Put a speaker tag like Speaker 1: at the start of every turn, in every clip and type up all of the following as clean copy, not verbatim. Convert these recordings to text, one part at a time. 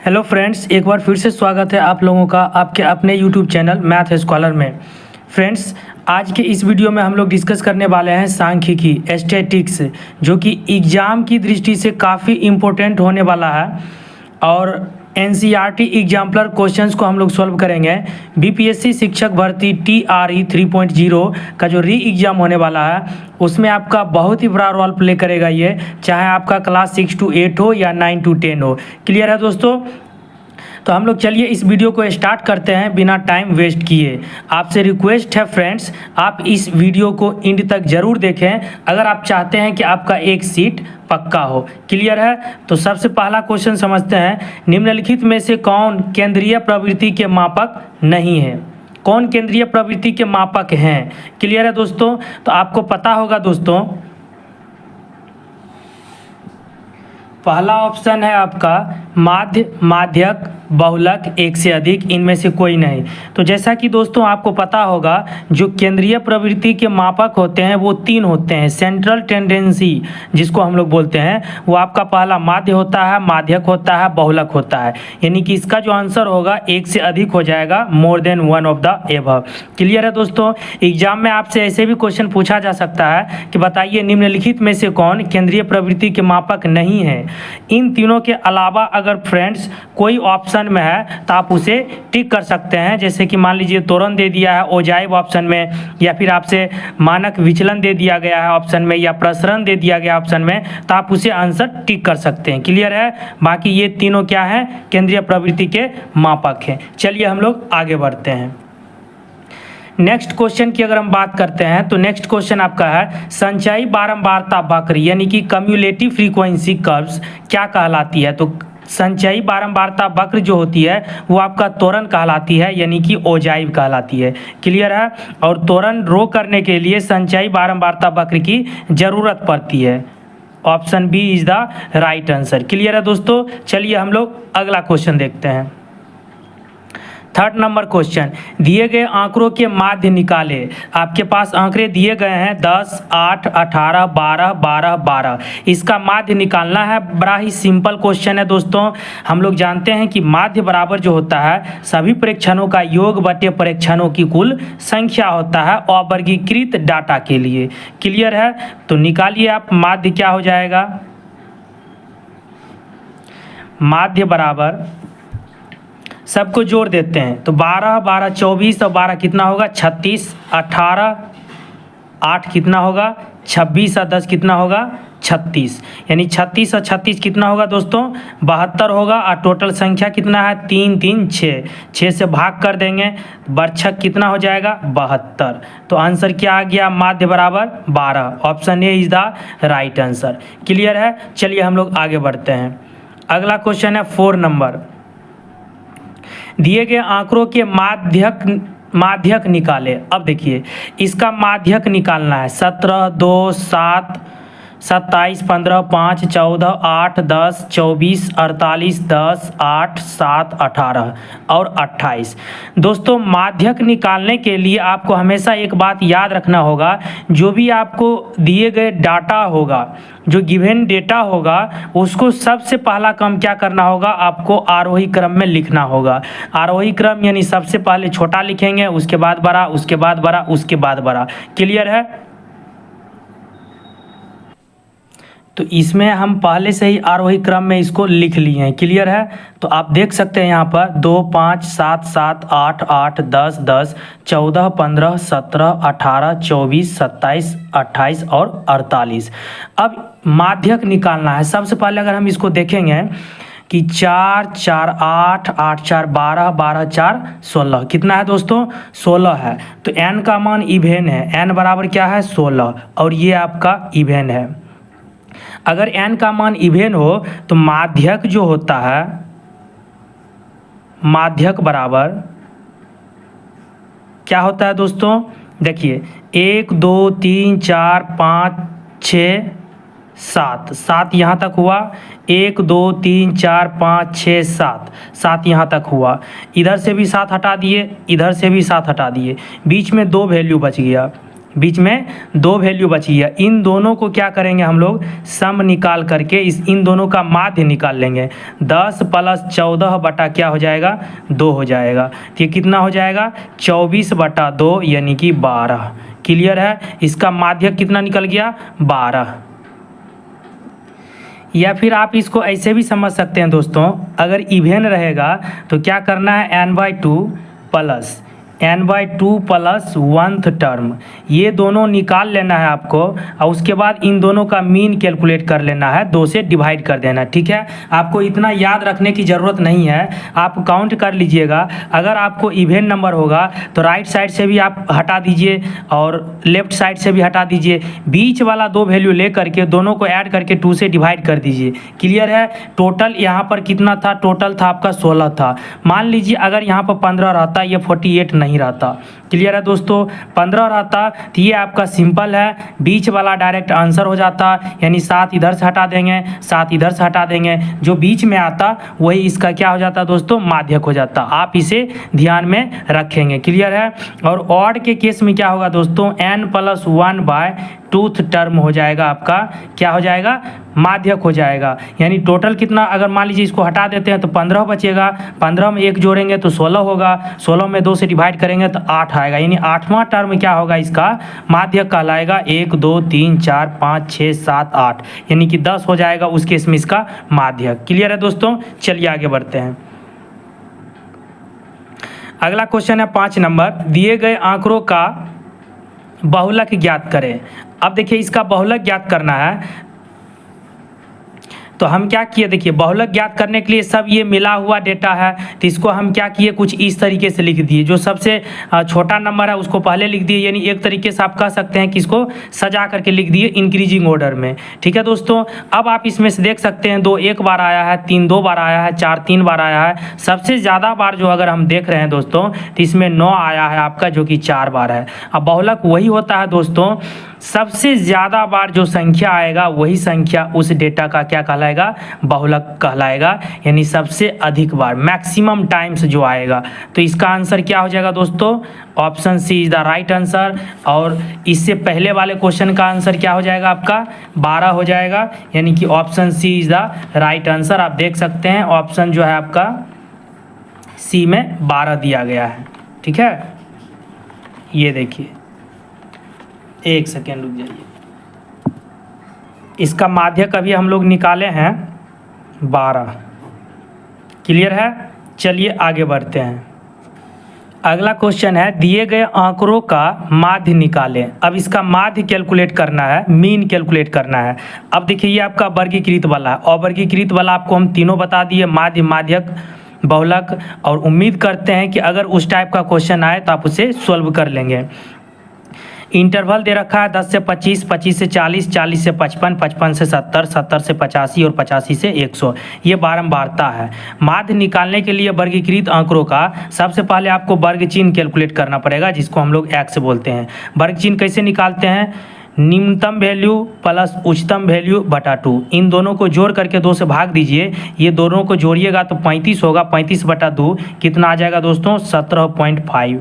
Speaker 1: Hello friends, एक बार फिर से स्वागत है आप लोगों का आपके अपने यूट्यूब चैनल मैथ स्कॉलर में। फ्रेंड्स, आज के इस वीडियो में हम लोग डिस्कस करने वाले हैं सांख्यिकी स्टैटिक्स, जो कि एग्ज़ाम की दृष्टि से काफ़ी इम्पोर्टेंट होने वाला है और एनसीईआरटी एग्जाम्पलर क्वेश्चंस को हम लोग सॉल्व करेंगे। बीपीएससी शिक्षक भर्ती TRE 3.0 का जो री एग्ज़ाम होने वाला है उसमें आपका बहुत ही बड़ा रोल प्ले करेगा ये, चाहे आपका क्लास 6 to 8 हो या 9 to 10 हो। क्लियर है दोस्तों? तो हम लोग चलिए इस वीडियो को स्टार्ट करते हैं बिना टाइम वेस्ट किए। आपसे रिक्वेस्ट है फ्रेंड्स, आप इस वीडियो को एंड तक ज़रूर देखें अगर आप चाहते हैं कि आपका एक सीट पक्का हो। क्लियर है? तो सबसे पहला क्वेश्चन समझते हैं। निम्नलिखित में से कौन केंद्रीय प्रवृत्ति के मापक नहीं है? कौन केंद्रीय प्रवृत्ति के मापक हैं? क्लियर है दोस्तों? तो आपको पता होगा दोस्तों, पहला ऑप्शन है आपका माध्य, माध्यक, बहुलक, एक से अधिक, इनमें से कोई नहीं। तो जैसा कि दोस्तों आपको पता होगा, जो केंद्रीय प्रवृत्ति के मापक होते हैं वो तीन होते हैं। सेंट्रल टेंडेंसी जिसको हम लोग बोलते हैं, वो आपका पहला माध्य होता है, माध्यक होता है, बहुलक होता है। यानी कि इसका जो आंसर होगा एक से अधिक हो जाएगा, more than one of the above. Clear है दोस्तों? एग्जाम में आपसे ऐसे भी क्वेश्चन पूछा जा सकता है कि बताइए निम्नलिखित में से कौन केंद्रीय प्रवृत्ति के मापक नहीं है। इन तीनों के अलावा अगर फ्रेंड्स कोई ऑप्शन में है तो आप उसे टिक कर सकते हैं। जैसे कि मान लीजिए त्वरण दे दिया है ओजाइव ऑप्शन में, या फिर आपसे मानक विचलन दे दिया गया है ऑप्शन में, या प्रसरण दे दिया गया ऑप्शन में, तो आप उसे आंसर टिक कर सकते हैं। क्लियर है? बाकी ये तीनों क्या है? केंद्रीय प्रवृत्ति के मापक हैं। चलिए हम लोग आगे बढ़ते हैं। नेक्स्ट क्वेश्चन की अगर हम बात करते हैं तो नेक्स्ट क्वेश्चन आपका है संचयी बारंबारता वक्र यानी कि कम्युलेटिव फ्रीक्वेंसी कर्व्स क्या कहलाती है? तो संचयी बारंबारता वक्र जो होती है वो आपका त्वरण कहलाती है, यानी कि ओजाइव कहलाती है। क्लियर है? और त्वरण ड्रॉ करने के लिए संचयी बारंबारता वक्र की जरूरत पड़ती है। Option B is the right answer. Clear है दोस्तों? चलिए हम लोग अगला क्वेश्चन देखते हैं। थर्ड नंबर क्वेश्चन, दिए गए आंकड़ों के माध्य निकाले। आपके पास आंकड़े दिए गए हैं 10, 8, 18, 12, 12, 12। इसका माध्य निकालना है। बड़ा ही सिंपल क्वेश्चन है दोस्तों। हम लोग जानते हैं कि माध्य बराबर जो होता है सभी परीक्षणों का योग बटे परीक्षणों की कुल संख्या होता है अवर्गीकृत डाटा के लिए। क्लियर है? तो निकालिए आप माध्य क्या हो जाएगा। माध्य बराबर सबको जोड़ देते हैं तो 12, 12, 24 और 12 कितना होगा 36, 18, 8 कितना होगा 26 और 10 कितना होगा 36। यानी 36 और 36 कितना होगा दोस्तों 72 होगा। और टोटल संख्या कितना है 3, 3, 6। 6 से भाग कर देंगे, बर्छक कितना हो जाएगा 72। तो आंसर क्या आ गया? माध्य बराबर 12। Option A is the right answer. Clear है? चलिए हम लोग आगे बढ़ते हैं। अगला क्वेश्चन है 4 नंबर। दिए गए आंकड़ों के माध्यक निकाले। अब देखिए इसका माध्यक निकालना है 17, 2, 7, 27, 15, 5, 14, 8, 10, 24, 48, 10, 8, 7, 18 और 28। दोस्तों माध्यक निकालने के लिए आपको हमेशा एक बात याद रखना होगा, जो भी आपको दिए गए डाटा होगा, जो गिवन डेटा होगा, उसको सबसे पहला काम क्या करना होगा? आपको आरोही क्रम में लिखना होगा। आरोही क्रम यानी सबसे पहले छोटा लिखेंगे, उसके बाद बड़ा, उसके बाद बड़ा, उसके बाद बड़ा। क्लियर है? तो इसमें हम पहले से ही आरोही क्रम में इसको लिख लिए हैं। क्लियर है? तो आप देख सकते हैं यहाँ पर 2, 5, 7, 7, 8, 8, 10, 10, 14, 15, 17, 18, 24, 27, 28 और 48। अब माध्यक निकालना है। सबसे पहले अगर हम इसको देखेंगे कि 4, 4, 8, 8, 4, 12, 12, 4, 16 कितना है दोस्तों 16 है। तो n का मान इवेन है, n बराबर क्या है 16, और ये आपका इवेन है। अगर n का मान इवेन हो तो माध्यक जो होता है, माध्यक बराबर क्या होता है दोस्तों? देखिए 1, 2, 3, 4, 5, 6, 7, 7 यहाँ तक हुआ। 1, 2, 3, 4, 5, 6, 7, 7 यहाँ तक हुआ। इधर से भी 7 हटा दिए, इधर से भी 7 हटा दिए, बीच में 2 वैल्यू बच गया। बीच में 2 वैल्यू बची है। इन दोनों को क्या करेंगे हम लोग, सम निकाल करके इन दोनों का माध्य निकाल लेंगे। 10 + 14 बटा क्या हो जाएगा, 2 हो जाएगा। तो ये कितना हो जाएगा, 24 बटा 2 यानी कि 12। क्लियर है, इसका माध्य कितना निकल गया, 12। या फिर आप इसको ऐसे भी समझ सकते हैं दोस्तों, अगर इवेन रहेगा तो क्या करना है, n/2 plus n/2 plus 1th term, ये दोनों निकाल लेना है आपको और उसके बाद इन दोनों का मीन कैलकुलेट कर लेना है, 2 से डिवाइड कर देना। ठीक है, आपको इतना याद रखने की ज़रूरत नहीं है, आप काउंट कर लीजिएगा। अगर आपको इवेन नंबर होगा तो राइट साइड से भी आप हटा दीजिए और लेफ्ट साइड से भी हटा दीजिए, बीच वाला 2 वैल्यू ले करके दोनों को ऐड करके 2 से डिवाइड कर दीजिए। क्लियर है, टोटल यहाँ पर कितना था, टोटल था आपका 16 था। मान लीजिए अगर यहाँ पर 15 रहता, ये 48 नहीं रहता। क्लियर है दोस्तों, 15 रहता तो ये आपका सिंपल है, बीच वाला डायरेक्ट आंसर हो जाता, यानी 7 इधर से हटा देंगे, 7 इधर से हटा देंगे, जो बीच में आता वही इसका क्या हो जाता दोस्तों, माध्यक हो जाता। आप इसे ध्यान में रखेंगे। क्लियर है, और ऑड के केस में क्या होगा दोस्तों, n+1/2th टर्म हो जाएगा आपका, क्या हो जाएगा, माध्यक हो जाएगा। यानी टोटल कितना, अगर मान लीजिए इसको हटा देते हैं तो 15 बचेगा, 15 में 1 जोड़ेंगे तो 16 होगा, 16 में 2 से डिवाइड करेंगे तो 8 आएगा, यानी 8वां टर्म क्या होगा, इसका माध्यक कहलाएगा। 1 2 3 4 5 6 7 8, यानी कि 10 हो जाएगा उस केस में इसका माध्यक। क्लियर है दोस्तों, चलिए आगे बढ़ते हैं। अगला क्वेश्चन है 5 नंबर, दिए गए आंकड़ों का बहुलक ज्ञात करें। अब देखिए इसका बहुलक ज्ञात करना है, तो हम क्या किए, देखिए बहुलक ज्ञात करने के लिए सब ये मिला हुआ डेटा है, तो इसको हम क्या किए, कुछ इस तरीके से लिख दिए। जो सबसे छोटा नंबर है उसको पहले लिख दिए, यानी एक तरीके से आप कह सकते हैं कि इसको सजा करके लिख दिए इंक्रीजिंग ऑर्डर में। ठीक है दोस्तों, अब आप इसमें से देख सकते हैं 2 1 बार आया है, 3 2 बार आया है, 4 3 बार आया है। सबसे ज़्यादा बार जो अगर हम देख रहे हैं दोस्तों तो इसमें 9 आया है आपका, जो कि 4 बार है। अब बहुलक वही होता है दोस्तों, सबसे ज़्यादा बार जो संख्या आएगा वही संख्या उस डेटा का क्या कहलाएगा, बहुलक कहलाएगा, यानी सबसे अधिक बार, मैक्सिमम टाइम्स जो आएगा। तो इसका आंसर क्या हो जाएगा दोस्तों, option C is the right answer. और इससे पहले वाले क्वेश्चन का आंसर क्या हो जाएगा आपका, 12 हो जाएगा, यानी कि option C is the right answer. आप देख सकते हैं ऑप्शन जो है आपका सी में 12 दिया गया है। ठीक है, ये देखिए, एक सेकेंड रुक जाइए, इसका माध्यक अभी हम लोग निकाले हैं 12। क्लियर है, चलिए आगे बढ़ते हैं। अगला क्वेश्चन है, दिए गए आंकड़ों का माध्य निकालें। अब इसका माध्य कैलकुलेट करना है, मीन कैलकुलेट करना है। अब देखिए ये आपका वर्गीकृत वाला है, अवर्गीकृत वाला आपको हम तीनों बता दिए, माध्य, माध्यक, बहुलक। और उम्मीद करते हैं कि अगर उस टाइप का क्वेश्चन आए तो आप उसे सॉल्व कर लेंगे। इंटरवल दे रखा है 10 से 25, 25 से 40, 40 से 55, 55 से 70, 70 से 85 और 85 से 100। ये बारंबारता है। माध्य निकालने के लिए वर्गीकृत आंकड़ों का सबसे पहले आपको वर्ग चिन्ह कैलकुलेट करना पड़ेगा, जिसको हम लोग एक्स बोलते हैं। वर्ग चिन्ह कैसे निकालते हैं, निम्नतम वैल्यू प्लस उच्चतम वैल्यू बटा 2, इन दोनों को जोड़ करके 2 से भाग दीजिए। ये दोनों को जोड़िएगा तो 35 होगा, 35 बटा 2 कितना आ जाएगा दोस्तों, 17.5।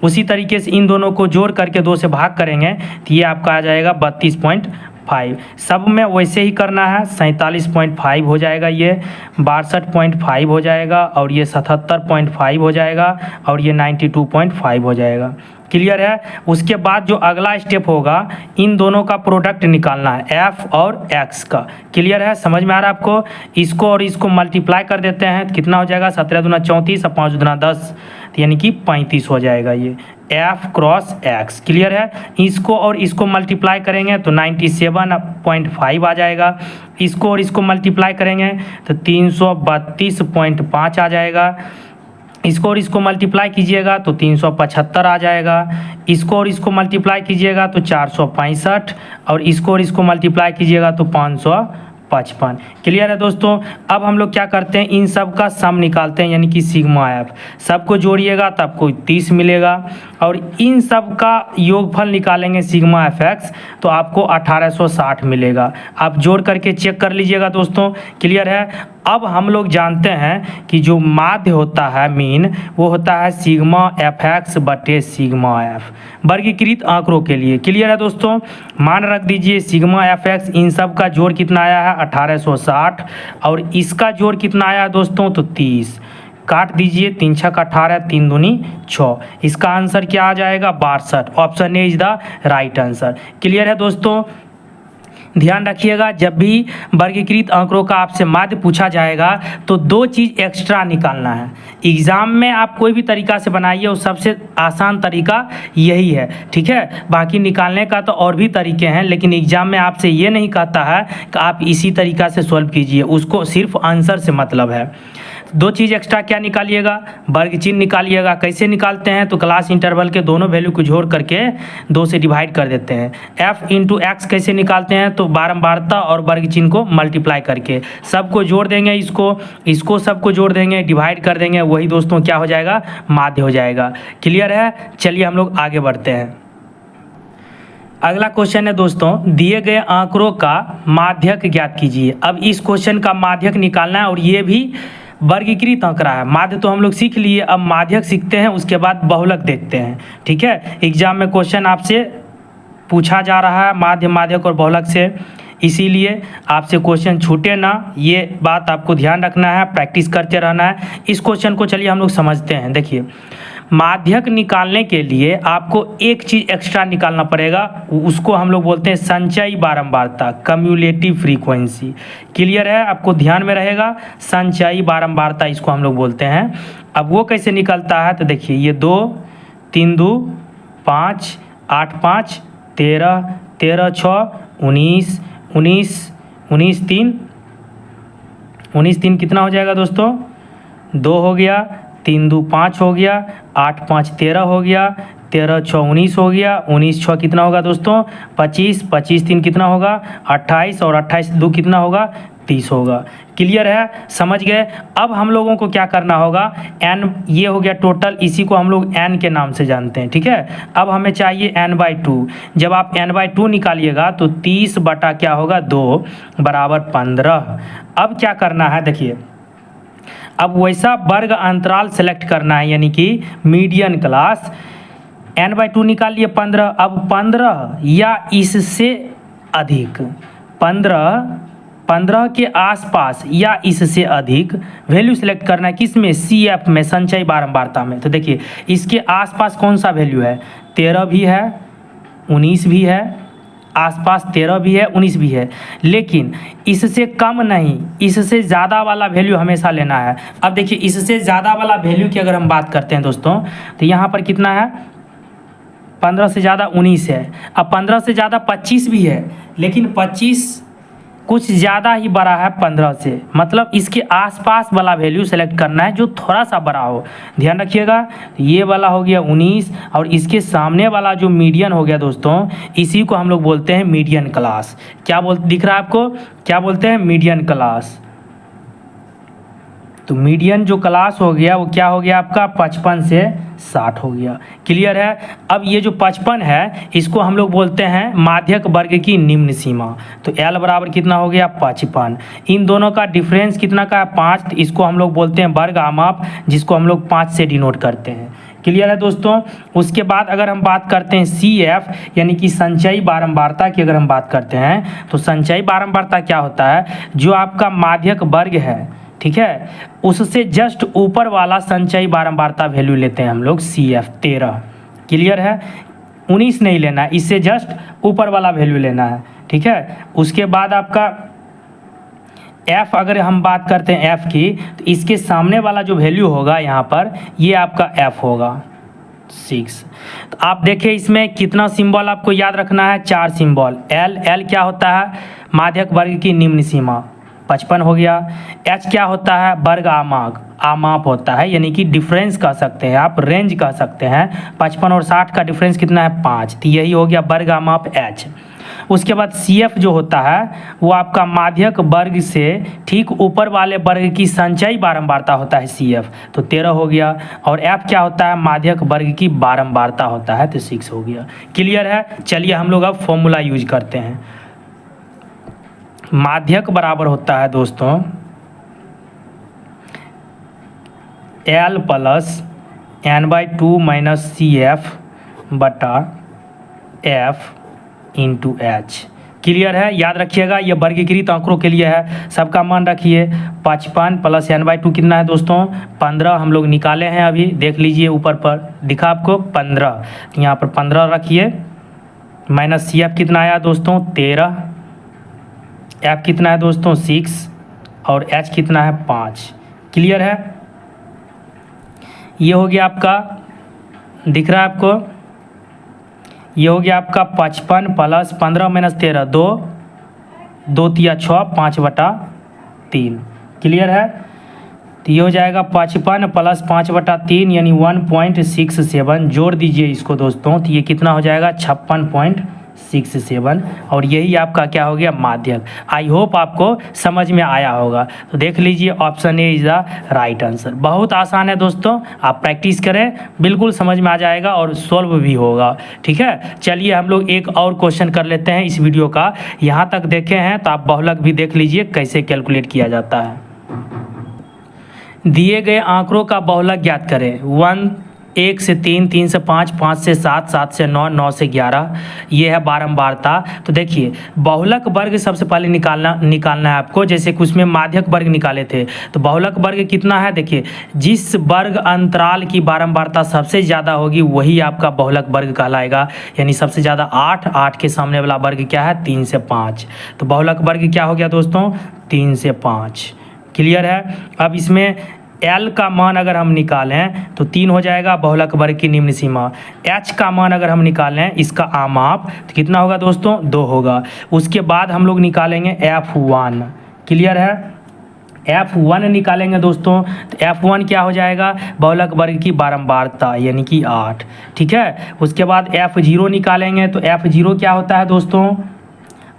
Speaker 1: उसी तरीके से इन दोनों को जोड़ करके 2 से भाग करेंगे तो ये आपका आ जाएगा 32.5। सब में वैसे ही करना है, 47.5 हो जाएगा, ये 62.5 हो जाएगा, और ये 77.5 हो जाएगा, और ये 92.5 हो जाएगा। क्लियर है, उसके बाद जो अगला स्टेप होगा, इन दोनों का प्रोडक्ट निकालना है, एफ और एक्स का। क्लियर है, समझ में आ रहा है आपको। इसको और इसको मल्टीप्लाई कर देते हैं तो कितना हो जाएगा, 17 दूना 34 और 5 दूना 10, यानी कि 35 हो जाएगा ये एफ क्रॉस एक्स। क्लियर है, इसको और इसको मल्टीप्लाई करेंगे तो 97.5 आ जाएगा। इसको और इसको मल्टीप्लाई करेंगे तो 332.5 आ जाएगा। इसको और इसको मल्टीप्लाई कीजिएगा तो 375 आ जाएगा। इसको और इसको मल्टीप्लाई कीजिएगा तो 465, और इसको और इसको मल्टीप्लाई कीजिएगा तो 555। क्लियर है दोस्तों। अब हम लोग क्या करते हैं, इन सब का सम निकालते हैं, यानी कि सिग्मा एफ। सबको जोड़िएगा तो आपको 30 मिलेगा, और इन सब का योगफल निकालेंगे सिग्मा एफ एक्स तो आपको 1860 मिलेगा। आप जोड़ करके चेक कर लीजिएगा दोस्तों। क्लियर है। अब हम लोग जानते हैं कि जो माध्य होता है मीन, वो होता है सिग्मा एफ एक्स बटे सिग्मा एफ, वर्गीकृत आंकड़ों के लिए। क्लियर है दोस्तों? मान रख दीजिए सिग्मा एफ एक्स, इन सब का जोड़ कितना आया है 1860, और इसका जोड़ कितना आया है दोस्तों तो 30। काट दीजिए, 3 छक 18, 3 दूनी 6, इसका आंसर क्या आ जाएगा 62। Option A is the right answer. Clear है दोस्तों? ध्यान रखिएगा, जब भी वर्गीकृत आंकड़ों का आपसे माध्य पूछा जाएगा तो 2 चीज़ एक्स्ट्रा निकालना है। एग्जाम में आप कोई भी तरीका से बनाइए, वो सबसे आसान तरीका यही है, ठीक है। बाकी निकालने का तो और भी तरीके हैं, लेकिन एग्जाम में आपसे ये नहीं कहता है कि आप इसी तरीका से सॉल्व कीजिए, उसको सिर्फ आंसर से मतलब है। 2 चीज़ एक्स्ट्रा क्या निकालिएगा, वर्ग चिन्ह निकालिएगा। कैसे निकालते हैं तो क्लास इंटरवल के दोनों वैल्यू को जोड़ करके 2 से डिवाइड कर देते हैं। f इंटू एक्स कैसे निकालते हैं तो बारंबारता और वर्ग चिन्ह को मल्टीप्लाई करके सबको जोड़ देंगे, इसको सबको जोड़ देंगे, डिवाइड कर देंगे, वही दोस्तों क्या हो जाएगा माध्य हो जाएगा। क्लियर है? चलिए हम लोग आगे बढ़ते हैं। अगला क्वेश्चन है दोस्तों, दिए गए आंकड़ों का माध्यक ज्ञात कीजिए। अब इस क्वेश्चन का माध्यक निकालना है, और ये भी वर्गीकृत आंकड़ा है। माध्य तो हम लोग सीख लिए, अब माध्यक सीखते हैं, उसके बाद बहुलक देखते हैं, ठीक है। एग्जाम में क्वेश्चन आपसे पूछा जा रहा है माध्य, माध्यक और बहुलक से, इसीलिए आपसे क्वेश्चन छूटे ना, ये बात आपको ध्यान रखना है, प्रैक्टिस करते रहना है। इस क्वेश्चन को चलिए हम लोग समझते हैं। देखिए, माध्यक निकालने के लिए आपको एक चीज़ एक्स्ट्रा निकालना पड़ेगा, उसको हम लोग बोलते हैं संचयी बारंबारता, कम्युलेटिव फ्रीक्वेंसी। क्लियर है? आपको ध्यान में रहेगा, संचयी बारंबारता इसको हम लोग बोलते हैं। अब वो कैसे निकलता है तो देखिए, ये 2 3 2 5 8 5 13 13 6 19 19 19 3 19 3 कितना हो जाएगा दोस्तों 2 हो गया, 3 2 5 हो गया, 8 5 13 हो गया, 13 6 19 हो गया, 19 6 कितना होगा दोस्तों 25, 25 3 कितना होगा 28, और 28 2 कितना होगा 30 होगा। क्लियर है? समझ गए? अब हम लोगों को क्या करना होगा, n ये हो गया टोटल, इसी को हम लोग n के नाम से जानते हैं, ठीक है। अब हमें चाहिए n/2। जब आप n/2 निकालिएगा तो 30 बटा क्या होगा 2 बराबर 15। अब क्या करना है देखिए, अब वैसा वर्ग अंतराल सेलेक्ट करना है, यानी कि मीडियन क्लास। n/2 निकाल लिए 15। अब 15 या इससे अधिक, 15 के आसपास या इससे अधिक वैल्यू सेलेक्ट करना है, किस में CF में, संचयी बारंबारता में। तो देखिए, इसके आसपास कौन सा वैल्यू है, 13 भी है, 19 भी है, आसपास 13 भी है, 19 भी है, लेकिन इससे कम नहीं, इससे ज़्यादा वाला वैल्यू हमेशा लेना है। अब देखिए, इससे ज़्यादा वाला वैल्यू की अगर हम बात करते हैं दोस्तों, तो यहाँ पर कितना है 15 से ज़्यादा 19 है। अब 15 से ज़्यादा 25 भी है, लेकिन 25 कुछ ज़्यादा ही बड़ा है 15 से, मतलब इसके आसपास वाला वैल्यू सेलेक्ट करना है जो थोड़ा सा बड़ा हो। ध्यान रखिएगा, ये वाला हो गया 19, और इसके सामने वाला जो मीडियन हो गया दोस्तों, इसी को हम लोग बोलते हैं मीडियन क्लास। क्या दिख रहा है आपको, क्या बोलते हैं मीडियन क्लास। तो मीडियन जो क्लास हो गया वो क्या हो गया आपका 55 से 60 हो गया। क्लियर है? अब ये जो 55 है, इसको हम लोग बोलते हैं माध्यक वर्ग की निम्न सीमा। तो L बराबर कितना हो गया 55। इन दोनों का डिफरेंस कितना का है 5, तो इसको हम लोग बोलते हैं वर्ग आमाप, जिसको हम लोग 5 से डिनोट करते हैं। क्लियर है दोस्तों? उसके बाद अगर हम बात करते हैं CF, यानी कि संचयी बारंबारता की अगर हम बात करते हैं, तो संचयी बारंबारता क्या होता है, जो आपका माध्यक वर्ग है, ठीक है, उससे जस्ट ऊपर वाला संचयी बारंबारता वैल्यू लेते हैं हम लोग CF 13। क्लियर है? 19 नहीं लेना है, इससे जस्ट ऊपर वाला वैल्यू लेना है, ठीक है। उसके बाद आपका F, अगर हम बात करते हैं F की, तो इसके सामने वाला जो वैल्यू होगा यहाँ पर, ये आपका F होगा 6। तो आप देखिए इसमें कितना सिंबल आपको याद रखना है, 4 सिंबल। L क्या होता है, माध्यक वर्ग की निम्न सीमा 55 हो गया। H क्या होता है, वर्ग आमाप होता है, यानी कि डिफरेंस कह सकते हैं आप, रेंज कह सकते हैं। 55 और 60 का डिफरेंस कितना है 5, तो यही हो गया वर्ग आमाप H। उसके बाद CF जो होता है वो आपका माध्यक वर्ग से ठीक ऊपर वाले वर्ग की संचयी बारंबारता होता है CF, तो 13 हो गया। और F क्या होता है, माध्यक वर्ग की बारंबारता होता है, तो 6 हो गया। क्लियर है? चलिए हम लोग अब फॉर्मूला यूज करते हैं। माध्यक बराबर होता है दोस्तों L plus n/2 minus C F बटा एफ इंटू एच। क्लियर है? याद रखिएगा ये वर्गीकृत आंकड़ों के लिए है। सबका मान रखिए 55 प्लस n/2 कितना है दोस्तों 15 हम लोग निकाले हैं अभी, देख लीजिए ऊपर पर दिखा आपको 15, यहाँ पर 15 रखिए, माइनस सी एफ कितना आया दोस्तों 13, एफ कितना है दोस्तों 6 और एच कितना है 5। क्लियर है? ये हो गया आपका, दिख रहा है आपको, ये हो गया आपका 55 प्लस 15 माइनस 13 2 2 तिया 6 5/3। क्लियर है? तो ये हो जाएगा 55 प्लस 5/3 यानी 1.67। जोड़ दीजिए इसको दोस्तों, तो ये कितना हो जाएगा 56.67 और यही आपका क्या हो गया माध्यक। आई होप आपको समझ में आया होगा। तो देख लीजिए option A is the right answer. बहुत आसान है दोस्तों, आप प्रैक्टिस करें बिल्कुल समझ में आ जाएगा और सॉल्व भी होगा। ठीक है, चलिए हम लोग एक और क्वेश्चन कर लेते हैं इस वीडियो का। यहाँ तक देखे हैं तो आप बहुलक भी देख लीजिए कैसे कैलकुलेट किया जाता है। दिए गए आंकड़ों का बहुलक ज्ञात करें। 1 से 3, 3 से 5, 5 से 7, 7 से 9, 9 से 11। ये है बारंबारता। तो देखिए बहुलक वर्ग सबसे पहले निकालना है आपको, जैसे कि उसमें माध्यक वर्ग निकाले थे। तो बहुलक वर्ग कितना है, देखिए जिस वर्ग अंतराल की बारंबारता सबसे ज़्यादा होगी वही आपका बहुलक वर्ग कहलाएगा। यानी सबसे ज़्यादा 8, 8 के सामने वाला वर्ग क्या है 3 से 5। तो बहुलक वर्ग क्या हो गया दोस्तों 3 से 5। क्लियर है? अब इसमें L का मान अगर हम निकालें तो 3 हो जाएगा बहुलक वर्ग की निम्न सीमा। H का मान अगर हम निकालें इसका आमाप तो कितना होगा दोस्तों 2 होगा। उसके बाद हम लोग निकालेंगे F1। क्लियर है? F1 निकालेंगे दोस्तों तो F1 क्या हो जाएगा बहुलक वर्ग की बारंबारता यानी कि 8। ठीक है, उसके बाद F0 निकालेंगे तो F0 क्या होता है दोस्तों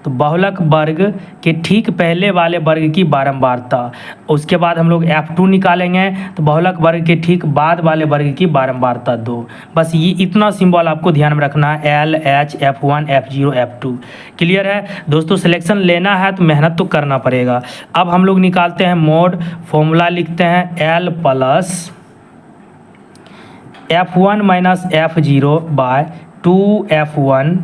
Speaker 1: तो बहुलक वर्ग के ठीक पहले वाले वर्ग की बारंबारता। उसके बाद हम लोग F2 निकालेंगे तो बहुलक वर्ग के ठीक बाद वाले वर्ग की बारंबारता 2। बस ये इतना सिंबल आपको ध्यान में रखना है, L, H, F1, F0, F2। Clear है दोस्तों? सिलेक्शन लेना है तो मेहनत तो करना पड़ेगा। अब हम लोग निकालते हैं मोड, फॉर्मूला लिखते हैं L plus F1 minus F0 by 2F1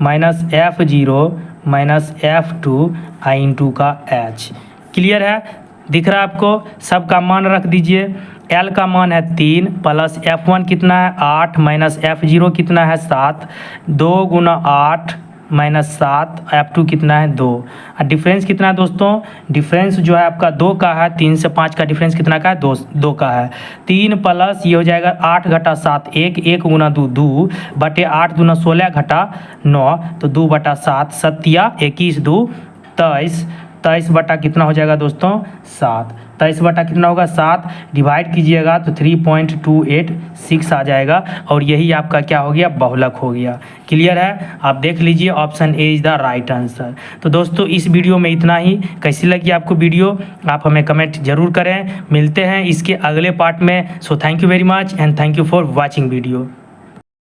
Speaker 1: minus F0 minus F2 into का H। क्लियर है? दिख रहा है आपको? सबका मान रख दीजिए। L का मान है 3 प्लस F1 कितना है 8 माइनस F0 कितना है 7, 2 गुना 8 माइनस 7, F2 कितना है 2। और डिफरेंस कितना है दोस्तों, डिफरेंस जो है आपका 2 का है। 3 से 5 का डिफरेंस कितना का है 2 का है। 3 प्लस ये हो जाएगा 8 घटा 7 1, 1 गुना 2 2 बटे 8 दूना 16 घटा 9 तो 2 बटा 7, 7 21 2 23, 23 बटा कितना हो जाएगा दोस्तों 7। 23 बटा कितना होगा 7, डिवाइड कीजिएगा तो 3.286 आ जाएगा और यही आपका क्या हो गया बहुलक हो गया। क्लियर है? आप देख लीजिए option A is the right answer. तो दोस्तों इस वीडियो में इतना ही। कैसी लगी आपको वीडियो आप हमें कमेंट जरूर करें। मिलते हैं इसके अगले पार्ट में। So thank you very much and thank you for watching video.